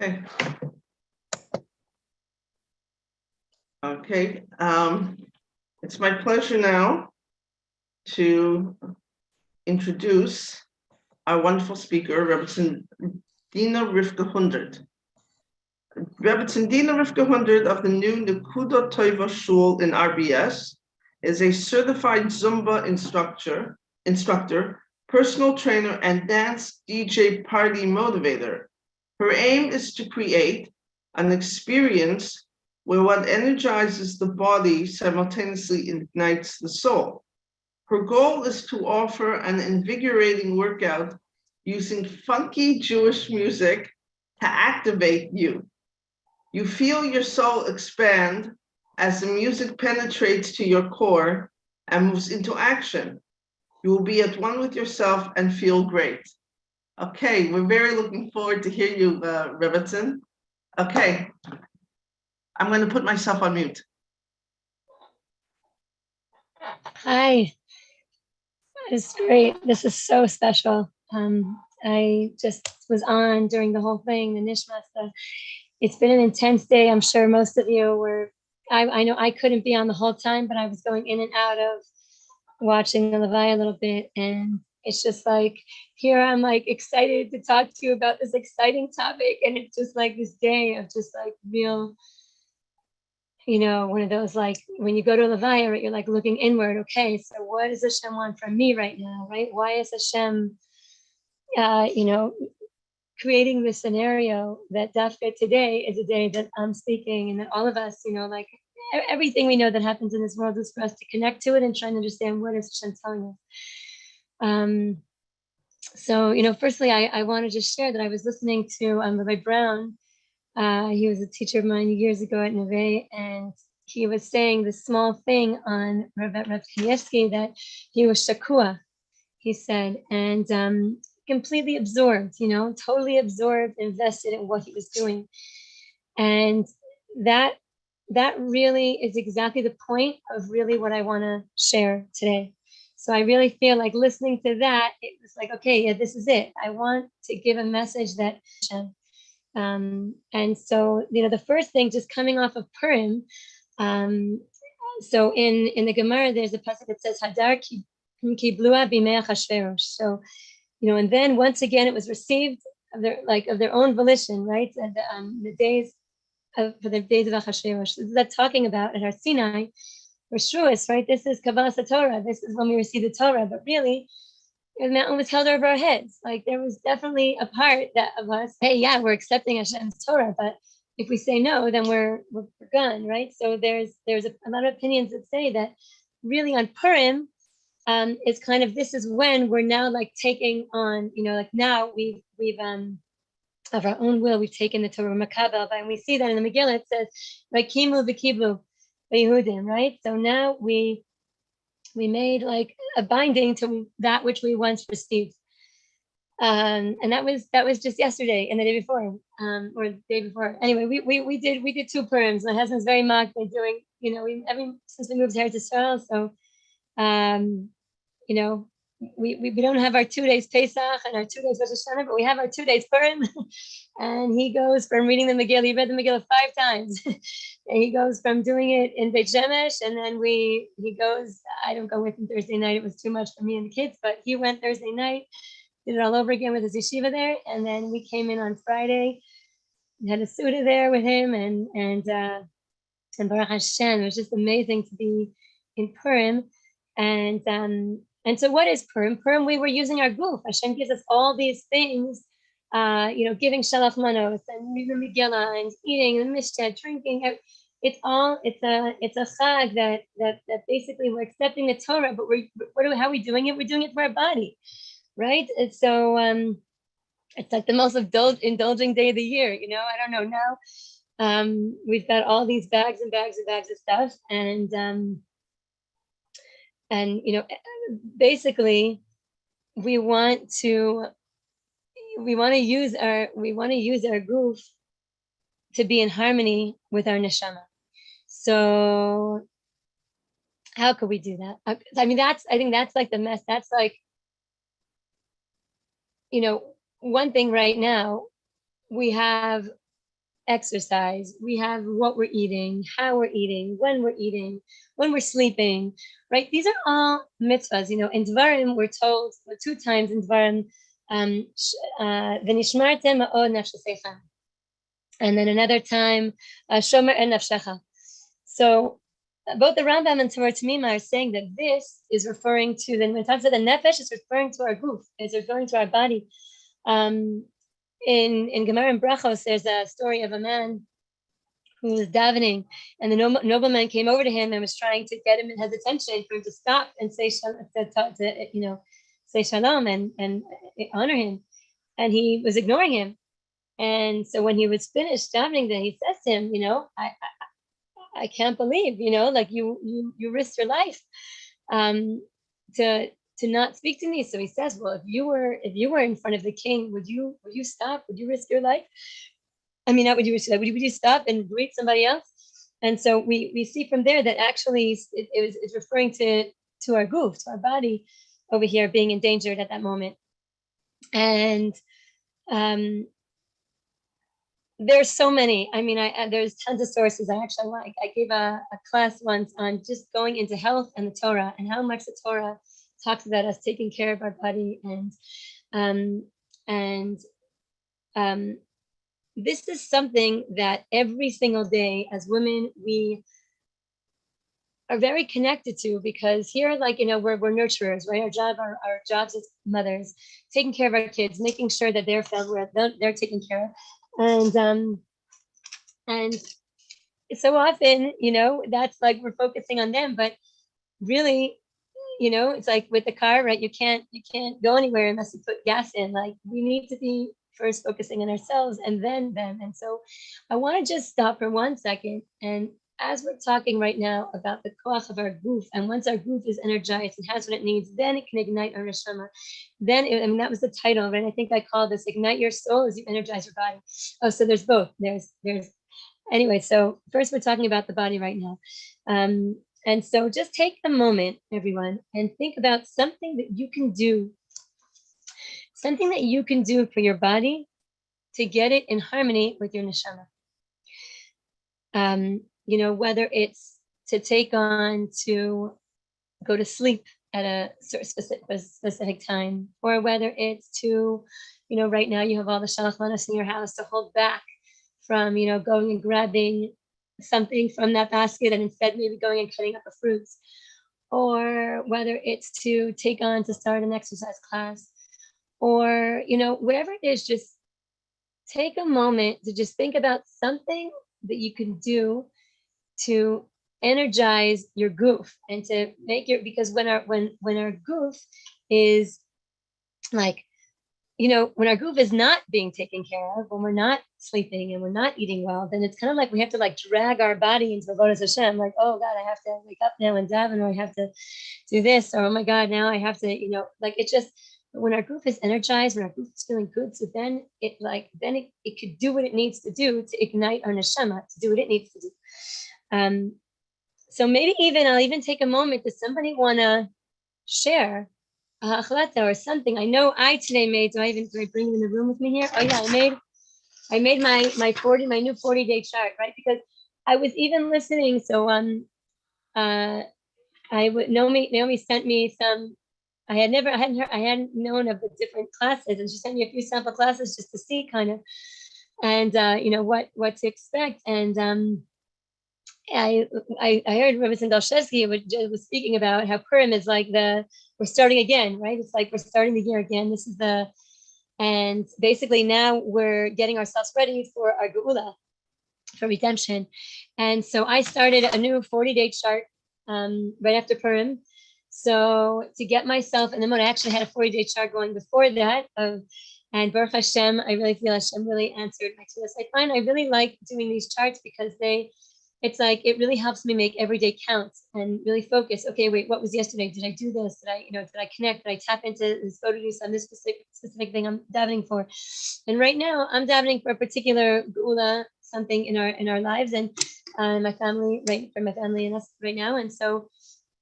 Okay. Okay. It's my pleasure now to introduce our wonderful speaker, Rebbetzin Dena Rivka Hundert. Rebbetzin Dena Rivka Hundert of the new Nekuda Tova Shul in RBS is a certified Zumba instructor, personal trainer, and dance DJ party motivator. Her aim is to create an experience where what energizes the body simultaneously ignites the soul. Her goal is to offer an invigorating workout using funky Jewish music to activate you. You feel your soul expand as the music penetrates to your core and moves into action. You will be at one with yourself and feel great. Okay, we're very looking forward to hear you, Rebbetzin. Okay, I'm going to put myself on mute. Hi, it's great. This is so special. I just was on during the whole thing, the Nishma stuff. It's been an intense day. I'm sure most of you were, I know I couldn't be on the whole time, but I was going in and out of watching the Levaya a little bit. And it's just like, here I'm like excited to talk to you about this exciting topic. And it's just like this day of just like real, one of those, like when you go to a Levaya, right, you're like looking inward. Okay, so what does Hashem want from me right now, right? Why is Hashem, creating this scenario that Dafka today is a day that I'm speaking, and that all of us, like everything we know that happens in this world is for us to connect to it and try to understand what is Hashem telling us. So, firstly, I want to just share that I was listening to Rabbi Brown. He was a teacher of mine years ago at Neve, and he was saying the small thing on Rav Kanievsky that he was shakua, he said, and completely absorbed, totally absorbed, invested in what he was doing. And that really is exactly the point of really what I want to share today. So I really feel like listening to that, it was like, okay, yeah, this is it. I want to give a message that, and so, the first thing, just coming off of Purim, so in the Gemara, there's a passage that says, Hadar ki blua b'mei Achashverosh. So, and then once again, it was received of their own volition, right? And the days of Achashverosh. This is that talking about at Har Sinai, or Shuas, right? This is Kabbalas Torah. This is when we receive the Torah, but really, the mountain was held over our heads. Like there was definitely a part that of us, hey, yeah, we're accepting Hashem's Torah, but if we say no, then we're gone, right? So there's a lot of opinions that say that really on Purim, it's kind of, this is when we're now like taking on, like now we've of our own will, we've taken the Torah Makabel, and we see that in the Megillah, it says, Vakimu v'kiblu v'Yehudim, right? So now we made like a binding to that which we once received. And that was just yesterday and the day before, or the day before. Anyway, we did two Purims. My husband's very mocked by doing, since we moved here to Israel. So, we don't have our 2 days Pesach and our 2 days Rosh Hashanah, but we have our 2 days Purim. And he goes from reading the Megillah. He read the Megillah 5 times. And he goes from doing it in Beit Shemesh, and then he goes, I don't go with him Thursday night. It was too much for me and the kids, but he went Thursday night, did it all over again with his yeshiva there. And then we came in on Friday, had a Suda there with him, and Baruch Hashem, it was just amazing to be in Purim. And so what is Purim? Purim, we were using our guf. Hashem gives us all these things, giving shalach manos and reading the Megillah and eating the mishta, drinking. It's a chag that basically we're accepting the Torah, but how are we doing it? We're doing it for our body, right? And so it's like the most indulging day of the year. I don't know now. We've got all these bags and bags and bags of stuff, and basically we want to use our guf to be in harmony with our neshama. So how could we do that? I think that's like the mess. That's like, one thing right now, we have exercise, we have what we're eating, how we're eating, when we're sleeping, right? These are all mitzvahs. In Dvarim, we're told 2 times in Dvarim, v'nishmartem ma'od nafshesecha. And then another time, shomer en nafshecha. So both the Rambam and Torah Tamima are saying that this is referring to, when it talks about the nefesh, it's referring to our guf, it's referring to our body. In Gemara and Brachos, there's a story of a man who was davening, and the nobleman came over to him and was trying to get him his attention for him to stop and say say shalom and honor him, and he was ignoring him. And so when he was finished davening, then he says to him, I can't believe, like you risked your life to not speak to me. So he says, well, if you were in front of the king, would you stop? Would you risk your life? I mean, not would you risk your life? Would you stop and greet somebody else? And so we see from there that actually it's referring to our guf, to our body over here being endangered at that moment. And there's so many. I mean, there's tons of sources. I gave a class once on just going into health and the Torah and how much the Torah talks about us taking care of our body, and this is something that every single day as women we are very connected to, because here, we're nurturers, right? Our jobs as mothers, taking care of our kids, making sure that they're fed, they're taken care of, and so often, that's like we're focusing on them, but really, it's like with the car, right? You can't go anywhere unless you put gas in. Like, we need to be first focusing on ourselves and then them. And so I want to just stop for 1 second. And as we're talking right now about the koach of our guf, and once our guf is energized and has what it needs, then it can ignite our neshama. Then, that was the title, right? I think I called this Ignite Your Soul as you energize your body. Oh, so there's both. Anyway, so first we're talking about the body right now. And so just take a moment, everyone, and think about something that you can do for your body to get it in harmony with your neshama. Whether it's to go to sleep at a specific time, or whether it's to, right now you have all the shalach manos in your house to hold back from, going and grabbing something from that basket and instead maybe going and cutting up the fruits, or whether it's to start an exercise class, or wherever it is, just take a moment to just think about something that you can do to energize your guf and to make because when our guf is like, when our guf is not being taken care of, when we're not sleeping and we're not eating well, then it's kind of like we have to drag our body into Avodas Hashem. Like, oh God, I have to wake up now and daven, or I have to do this, or oh my God, now I have to, it's just, when our guf is energized, when our guf is feeling good, so then it could do what it needs to do to ignite our neshama, to do what it needs to do. So maybe I'll even take a moment. Does somebody want to share achlata or something? I know I today made. Do I bring it in the room with me here? Oh yeah, I made my new 40-day chart, right? Because I was even listening. So Naomi sent me some. I hadn't known of the different classes, and she sent me a few sample classes just to see kind of, and what to expect. And I heard Rabbi Sandalshevsky was speaking about how Purim is like we're starting again, right? It's like we're starting the year again. And basically now we're getting ourselves ready for our geula, for redemption. And so I started a new 40-day chart right after Purim. So to get myself, and then when I actually had a 40-day chart going before that, and Baruch Hashem, I really feel Hashem really answered my tefillas. I find I really like doing these charts because it really helps me make every day count and really focus. Okay, wait, what was yesterday? Did I do this? Did I connect? Did I tap into this photo use on this specific thing I'm davening for? And right now I'm davening for a particular geula, something in our lives, and my family, right, for my family and us right now. And so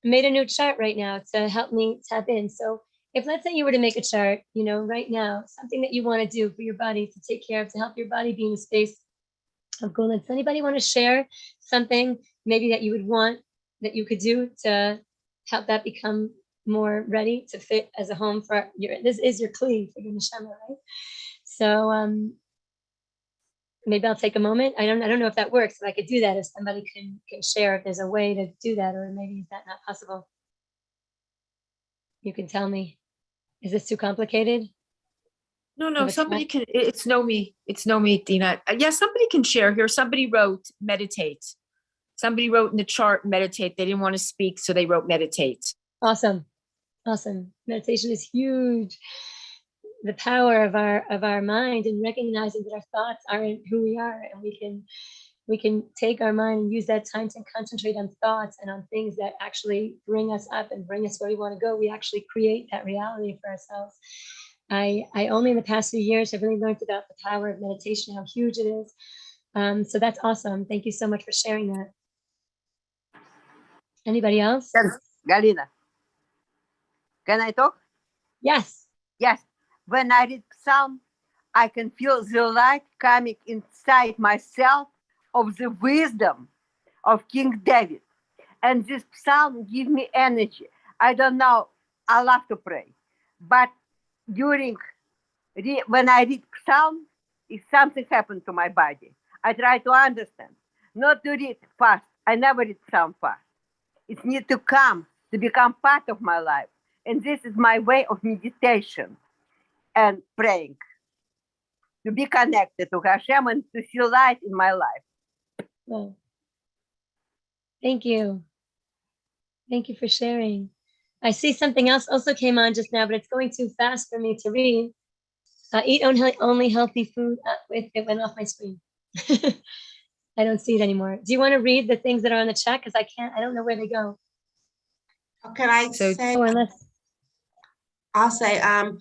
I made a new chart right now to help me tap in. So if, let's say, you were to make a chart, right now, something that you want to do for your body to take care of, to help your body be in a space of Gula. Does anybody want to share something maybe that you would want that you could do to help that become more ready to fit as a home for your, this is your kli for your neshama, right? So maybe I'll take a moment. I don't know if that works, but I could do that if somebody can share if there's a way to do that, or maybe is that not possible? You can tell me. Is this too complicated? No, somebody can, it's no me, Dena. Yeah, somebody can share here. Somebody wrote meditate. Somebody wrote in the chart meditate. They didn't want to speak, so they wrote meditate. Awesome. Meditation is huge. The power of our mind and recognizing that our thoughts aren't who we are, and we can take our mind and use that time to concentrate on thoughts and on things that actually bring us up and bring us where we want to go. We actually create that reality for ourselves. I only in the past few years have really learned about the power of meditation, how huge it is. So that's awesome. Thank you so much for sharing that. Anybody else? Yes, Galina. Can I talk? Yes. Yes. When I read Psalm, I can feel the light coming inside myself of the wisdom of King David. And this Psalm gives me energy. I don't know, I love to pray. But when I read Psalm, if something happened to my body, I try to understand, not to read fast. I never read Psalm fast. It needs to come, to become part of my life. And this is my way of meditation and praying, to be connected to Hashem and to see light in my life. Well, thank you. Thank you for sharing. I see something else also came on just now, but it's going too fast for me to read. Eat only healthy food. It went off my screen. I don't see it anymore. Do you want to read the things that are on the chat? Because I don't know where they go. Can I say? I'll say, I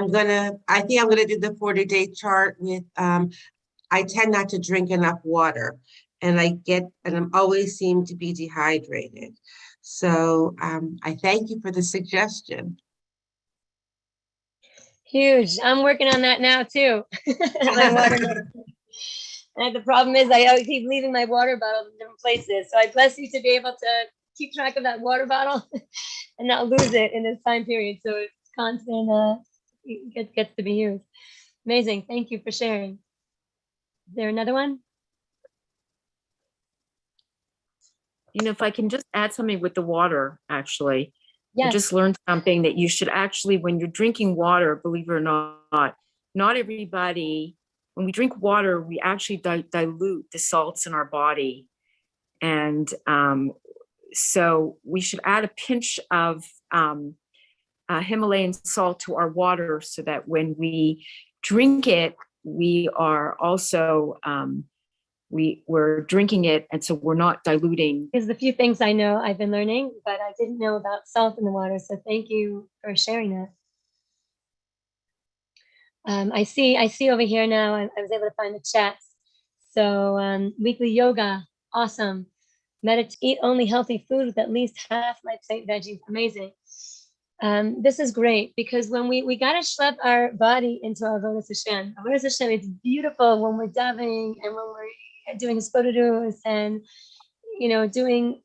think I'm gonna do the 40-day chart with, I tend not to drink enough water, and I'm always seem to be dehydrated. So I thank you for the suggestion. Huge. I'm working on that now too. My water. And the problem is I always keep leaving my water bottle in different places. So I bless you to be able to keep track of that water bottle and not lose it in this time period. So it's constant, it gets to be used. Amazing. Thank you for sharing. Is there another one? If I can just add something with the water, actually. Yes. I just learned something that you should actually, when you're drinking water, believe it or not everybody, when we drink water, we actually dilute the salts in our body. And so we should add a pinch of Himalayan salt to our water so that when we drink it, we are also, we're drinking it, and so we're not diluting. There's a few things I know I've been learning, but I didn't know about salt in the water. So thank you for sharing that. I see over here now, I was able to find the chats. So weekly yoga, awesome. Eat only healthy food with at least half my plate veggies, amazing. This is great because when we gotta schlep our body into our Avodas Hashem. Avodas Hashem, it's beautiful when we're davening and when we're doing hispodadus and doing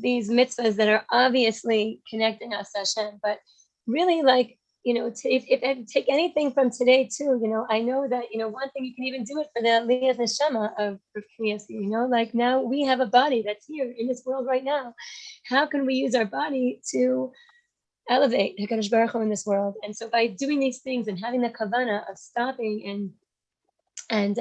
these mitzvahs that are obviously connecting us to Hashem. But really, like, if I take anything from today too, I know that one thing you can even do it for the Aliyah Neshama of Kriyasi, like now we have a body that's here in this world right now. How can we use our body to elevate HaKadosh Baruch Hu in this world? And so by doing these things and having the kavanah of stopping and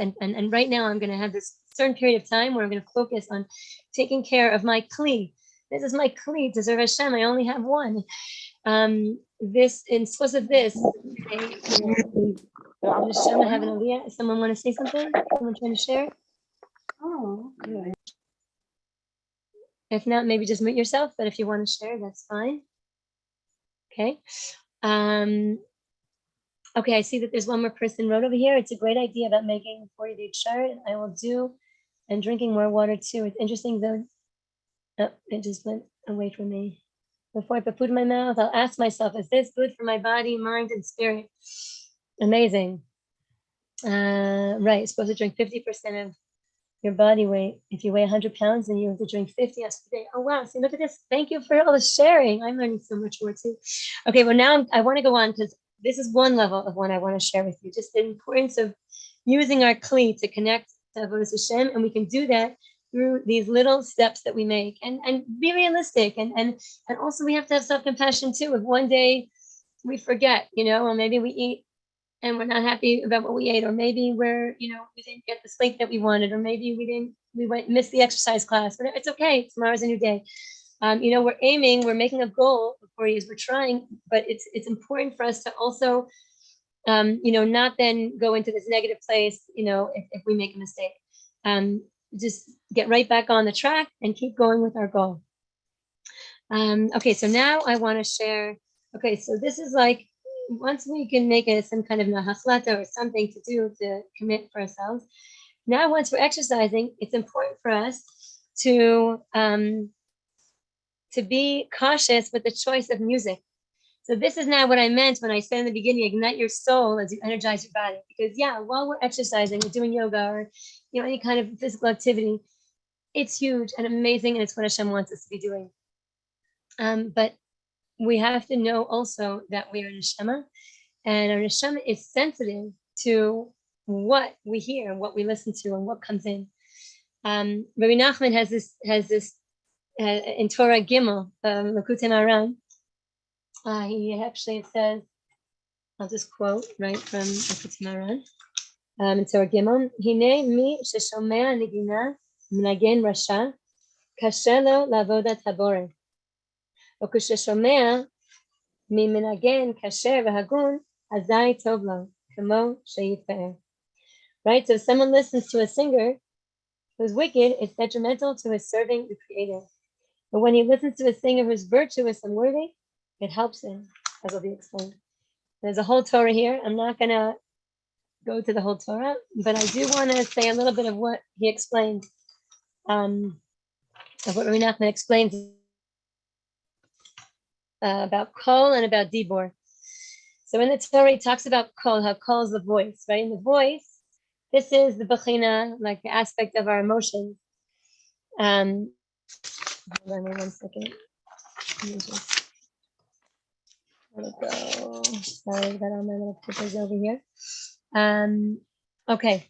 right now I'm going to have this certain period of time where I'm going to focus on taking care of my kli. This is my kli to serve Hashem. I only have one. This in source of this, Hashem, I have an aliyah. Someone want to say something? Someone trying to share? Oh, good. If not, maybe just mute yourself. But if you want to share, that's fine. Okay. Okay, I see that there's one more person wrote over here. It's a great idea about making 40-day chart. I will do, and drinking more water too. It's interesting though. Oh, it just went away from me. Before I put food in my mouth, I'll ask myself, is this good for my body, mind, and spirit? Amazing. Right, supposed to drink 50% of your body weight. If you weigh 100 pounds, then you have to drink 50 ounces a day. Oh, wow. See, look at this. Thank you for all the sharing. I'm learning so much more too. Okay, well, now I want to go on because this is one level of one I want to share with you, just the importance of using our kli to connect to Avodas Hashem. And we can do that through these little steps that we make and be realistic. And also we have to have self-compassion too. If one day we forget, or maybe we eat and we're not happy about what we ate, or maybe we didn't get the sleep that we wanted, or maybe we missed the exercise class. But it's okay. Tomorrow's a new day. We're making a goal for years, we're trying, but it's important for us to also, not then go into this negative place, if we make a mistake. Just get right back on the track and keep going with our goal. Okay, so now I want to share. Okay, so this is like, once we can make it some kind of nahaslata or something to do to commit for ourselves. Now, once we're exercising, it's important for us to be cautious with the choice of music. So this is now what I meant when I said in the beginning, ignite your soul as you energize your body. Because while we're exercising, we're doing yoga or any kind of physical activity, it's huge and amazing, and it's what Hashem wants us to be doing. But we have to know also that we are neshama, and our neshama is sensitive to what we hear, what we listen to, and what comes in. Rabbi Nachman has this in Torah Gimel, Likutei Moharan. He actually says, I'll just quote right from Likutei Moharan. In Torah Gimel, Hine mi sheshomea nigina mnagen rasha kashe lo lavodat haboreh. וכששומע ממנגן כשר והגון, אזי טוב לו, כמו שיתפאר. Right? So if someone listens to a singer who's wicked, it's detrimental to his serving the Creator. But when he listens to a singer who's virtuous and worthy, it helps him, as will be explained. There's a whole Torah here. I'm not going to go to the whole Torah, but I do want to say a little bit of what he explained, of what Rabbi Nachman explains about kol and about dibor. So in the Torah, it talks about kol, how kol is the voice, right? In the voice, this is the bechina, like the aspect of our emotions. Hold on 1 second. Let me just let it go. Sorry, got all my little papers over here. Okay,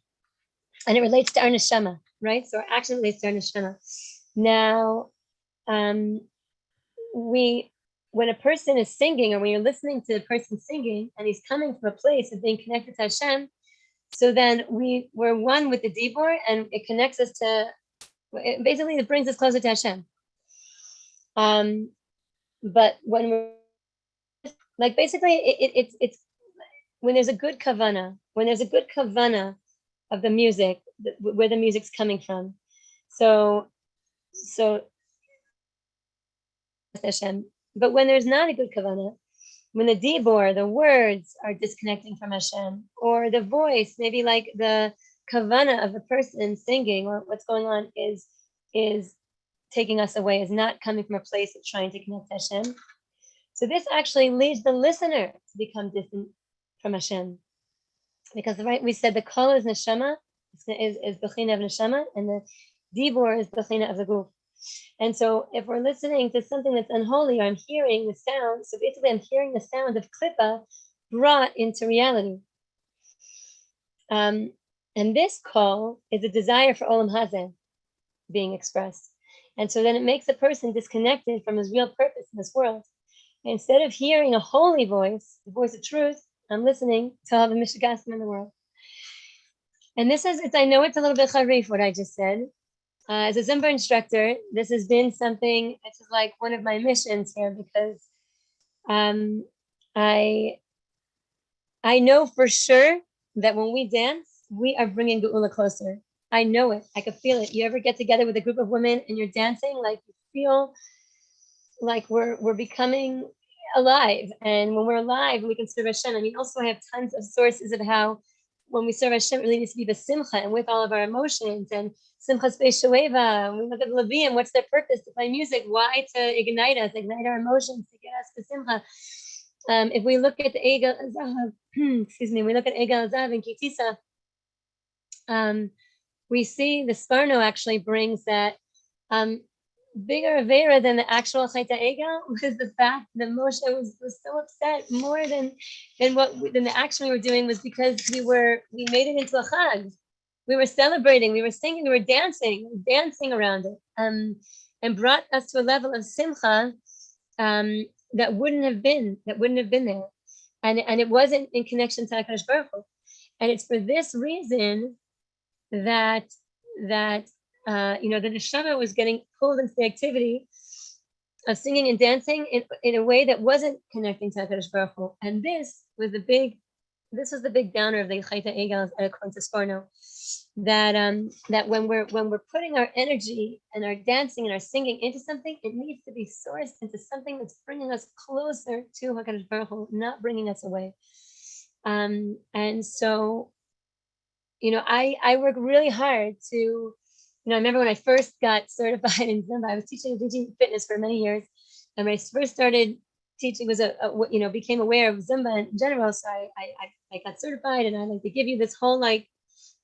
and it relates to our neshama, right? So our action relates to our neshama. Now, when a person is singing, or when you're listening to a person singing, and he's coming from a place of being connected to Hashem, so then we're one with the dibur, and it connects us to, basically it brings us closer to Hashem. But when we're like, basically it's when there's a good kavana, of the music, where the music's coming from. So Hashem. But when there's not a good kavanah, when the dibur, the words, are disconnecting from Hashem, or the voice, maybe like the kavanah of the person singing, or what's going on is taking us away, is not coming from a place of trying to connect to Hashem. So this actually leads the listener to become distant from Hashem, because we said the kol is neshama, is bechina of neshama, and the dibur is bechina of the guf. And so if we're listening to something that's unholy, or I'm hearing the sound, so basically I'm hearing the sound of klippa brought into reality. And this call is a desire for olam hazeh being expressed. And so then it makes a person disconnected from his real purpose in this world. And instead of hearing a holy voice, the voice of truth, I'm listening to all the mishigasim in the world. And I know it's a little bit charif what I just said. As a Zumba instructor, this has been something, this is like one of my missions here, because I know for sure that when we dance, we are bringing Geula closer. I know it. I can feel it. You ever get together with a group of women and you're dancing, like you feel like we're becoming alive. And when we're alive, we can serve Hashem. I mean, also I have tons of sources of how when we serve Hashem, it really needs to be besimcha and with all of our emotions, and simchas beishaveva. We look at Levium, what's their purpose? To play music. Why? To ignite our emotions, to get us besimcha. If we look at the Egel Zahav, we look at Egel Zahav and Kitisa, we see the Sparno actually brings that bigger Avera than the actual Chayta Egel was the fact that Moshe was so upset more than the action we were doing was because we made it into a chag. We were celebrating, we were singing, we were dancing around it, and brought us to a level of simcha that wouldn't have been there, and it wasn't in connection to HaKadosh Baruch Hu. And it's for this reason that the neshama was getting pulled into the activity of singing and dancing in a way that wasn't connecting to HaKadosh Baruch Hu. And this was the big downer of the Chayta Egel according to Sforno, that when we're putting our energy and our dancing and our singing into something, it needs to be sourced into something that's bringing us closer to HaKadosh Baruch Hu, not bringing us away. And so, I work really hard to, I remember when I first got certified in Zumba, I was teaching fitness for many years. And when I first started teaching, became aware of Zumba in general. So I got certified, and they give you this whole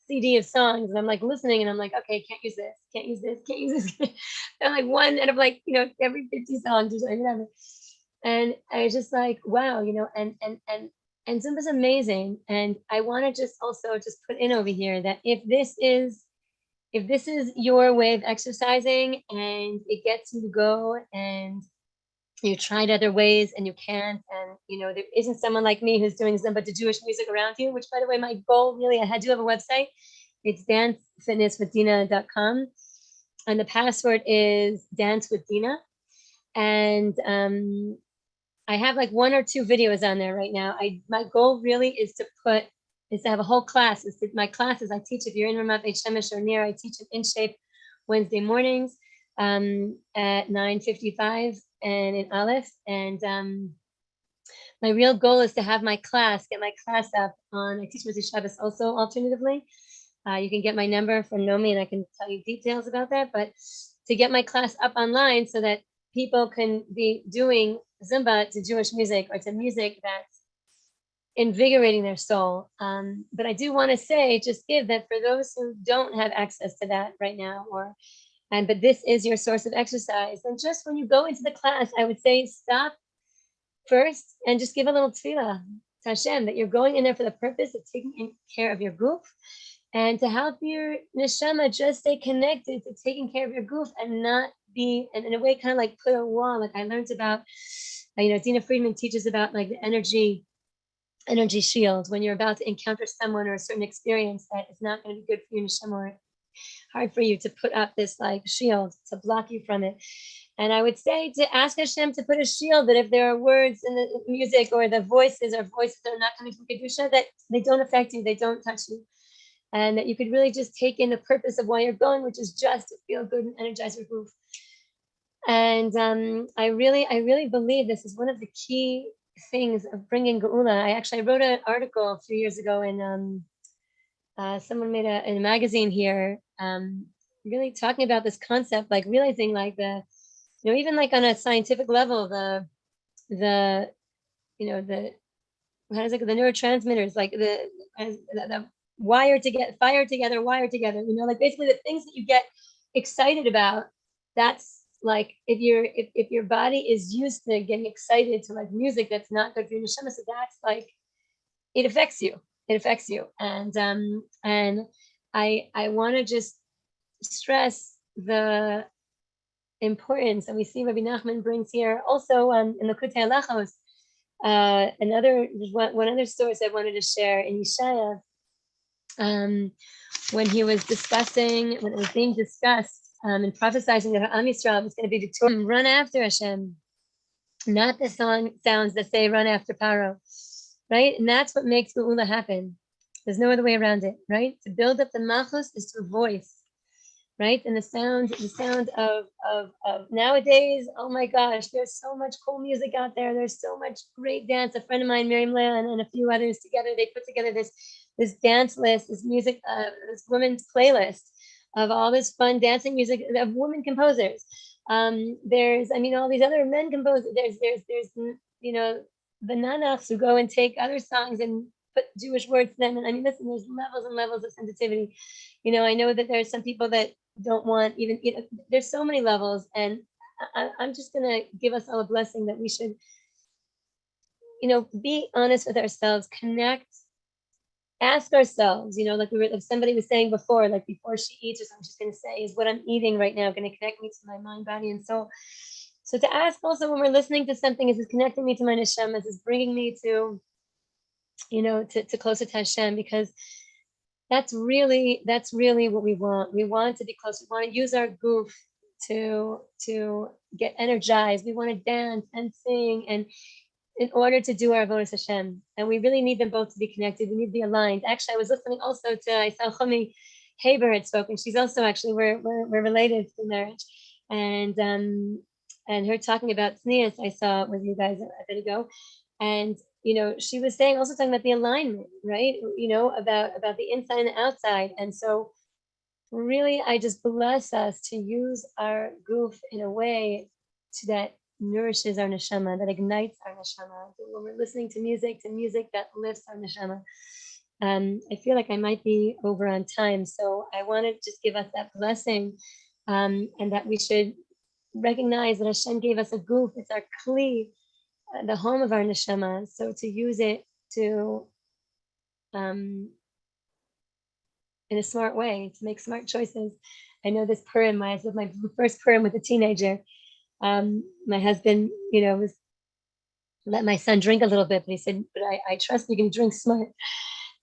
CD of songs, and I'm listening, and I'm okay, can't use this. And one out of every 50 songs or something, whatever. And I was just wow, and Zumba's amazing. And I want to just put in over here that if this is your way of exercising and it gets you to go, and you tried other ways and you can't, and there isn't someone like me who's doing Zumba to Jewish music around you, which by the way, my goal really, I do have a website. It's dancefitnesswithdena.com, and the password is dance with Dena. And I have 1 or 2 videos on there right now. My goal really is to have a whole class. My classes I teach, if you're in Ramat Beit Shemesh or near, I teach in Shape Wednesday mornings at 9:55 and in Aleph. And my real goal is to have get my class up on, I teach Moshe Shabbos also alternatively. You can get my number from Nomi and I can tell you details about that, but to get my class up online so that people can be doing Zumba to Jewish music or to music that's invigorating their soul. But I do want to say, just give that for those who don't have access to that right now, but this is your source of exercise. And just when you go into the class, I would say stop first and just give a little tefillah to Hashem that you're going in there for the purpose of taking care of your guf and to help your neshama just stay connected to taking care of your guf and not be, and in a way, kind of put a wall. I learned about, Dina Friedman teaches about the energy shield when you're about to encounter someone or a certain experience that is not going to be good for your neshama, or hard for you to put up this shield to block you from it. And I would say to ask Hashem to put a shield that if there are words in the music or the voices are not coming from Kedusha, that they don't affect you, they don't touch you. And that you could really just take in the purpose of why you're going, which is just to feel good and energize your guf. And I really believe this is one of the key things of bringing Geula. I wrote an article a few years ago in someone made in a magazine here, really talking about this concept, realizing even on a scientific level, the neurotransmitters, the fire together, basically the things that you get excited about. That's if your body is used to getting excited to music that's not good for your neshama, so that's it affects you. And I want to just stress the importance, and we see Rabbi Nachman brings here also in the Kutei Halachos, one other source I wanted to share in Yeshaya, when it was being discussed and prophesizing that Am Yisrael was going to be determined, run after Hashem, not the sounds that say run after Paro, right? And that's what makes Geula happen. There's no other way around it, right? To build up the Malchus is through voice, right? And the sound of nowadays, oh my gosh, there's so much cool music out there. There's so much great dance. A friend of mine, Miriam Leah, and a few others together, they put together this dance list, this music, this women's playlist of all this fun dancing music of women composers. There's all these other men composers. There's the Nanachs who go and take other songs and put Jewish words to them. And I mean, listen, there's levels and levels of sensitivity. I know that there are some people that don't want even, there's so many levels. And I'm just going to give us all a blessing that we should, be honest with ourselves, connect, ask ourselves, like if somebody was saying before, like before she eats or something, she's going to say, is what I'm eating right now going to connect me to my mind, body, and soul? So to ask also when we're listening to something, is this connecting me to my neshama? Is this bringing me to, to closer to Hashem? Because that's really what we want. We want to be close. We want to use our goof to get energized. We want to dance and sing, and in order to do our avodas Hashem, and we really need them both to be connected. We need to be aligned. Actually, I was listening also to, I saw Chomi Haber had spoken. She's also actually we're related through marriage, and her talking about tznius. I saw with you guys a bit ago, and she was saying, also talking about the alignment, right? About the inside and the outside. And so really, I just bless us to use our goof in a way that nourishes our neshama, that ignites our neshama. When we're listening to music that lifts our neshama. I feel like I might be over on time, so I want to just give us that blessing, and that we should recognize that Hashem gave us a goof. It's our kli, the home of our neshama. So to use it to, in a smart way, to make smart choices. I know this Purim, my first Purim with a teenager. My husband, was let my son drink a little bit, but he said, "But I trust you can drink smart."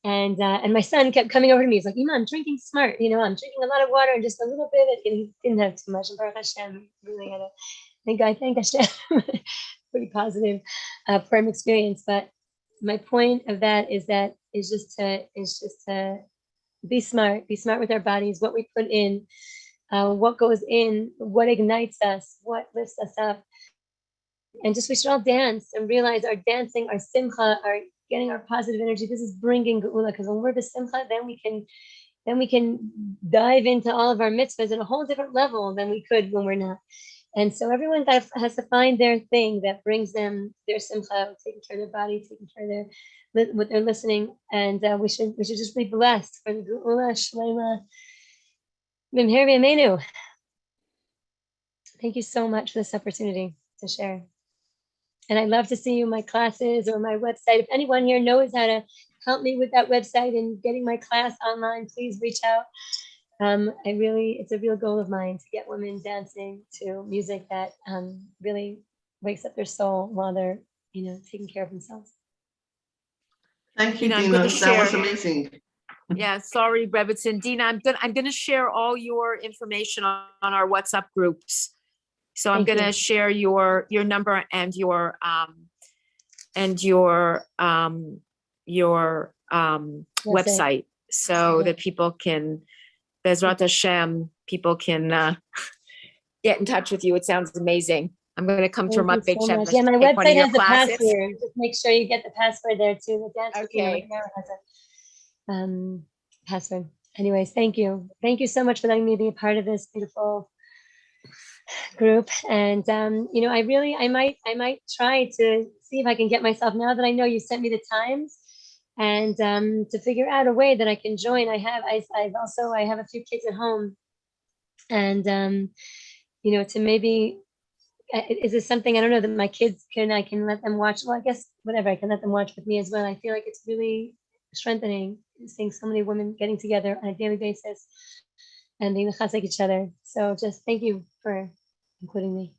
And my son kept coming over to me. He's like, "Ima, I'm drinking smart. I'm drinking a lot of water and just a little bit." And he didn't have too much. And Baruch Hashem, really had thank Hashem. Pretty positive Purim experience. But my point of that is just to be smart with our bodies, what we put in, what goes in, what ignites us, what lifts us up. And just we should all dance and realize our dancing, our simcha, our getting our positive energy. This is bringing geula, because when we're besimcha, then we can dive into all of our mitzvahs at a whole different level than we could when we're not. And so everyone has to find their thing that brings them their simcha, taking care of their body, taking care of what they're listening. And we should just be blessed for the geula shlema. Thank you so much for this opportunity to share. And I'd love to see you in my classes or my website. If anyone here knows how to help me with that website and getting my class online, please reach out. It's a real goal of mine to get women dancing to music that really wakes up their soul while they're, taking care of themselves. Thank you, Dena, Dena. That was amazing. Yeah, sorry, Rebbitzin. Dena, I'm gonna share all your information on our WhatsApp groups. So I'm Thank gonna you. share your number and your website, so Okay. that people can, Bezrat Hashem, people can get in touch with you. It sounds amazing. I'm gonna come to Thank you Ramat Beit so Shem much. to Yeah, my take one of website your has a classes. password. Just make sure you get the password there too. The dance routine Okay. right now has a password. Anyways, thank you. Thank you so much for letting me be a part of this beautiful group. And I might try to see if I can get myself, now that I know you sent me the times, and to figure out a way that I can join. I have a few kids at home, and to maybe, is this something, I don't know, that my kids I can let them watch? Well, I guess whatever, I can let them watch with me as well. I feel like it's really strengthening seeing so many women getting together on a daily basis and being chazek each other. So just thank you for including me.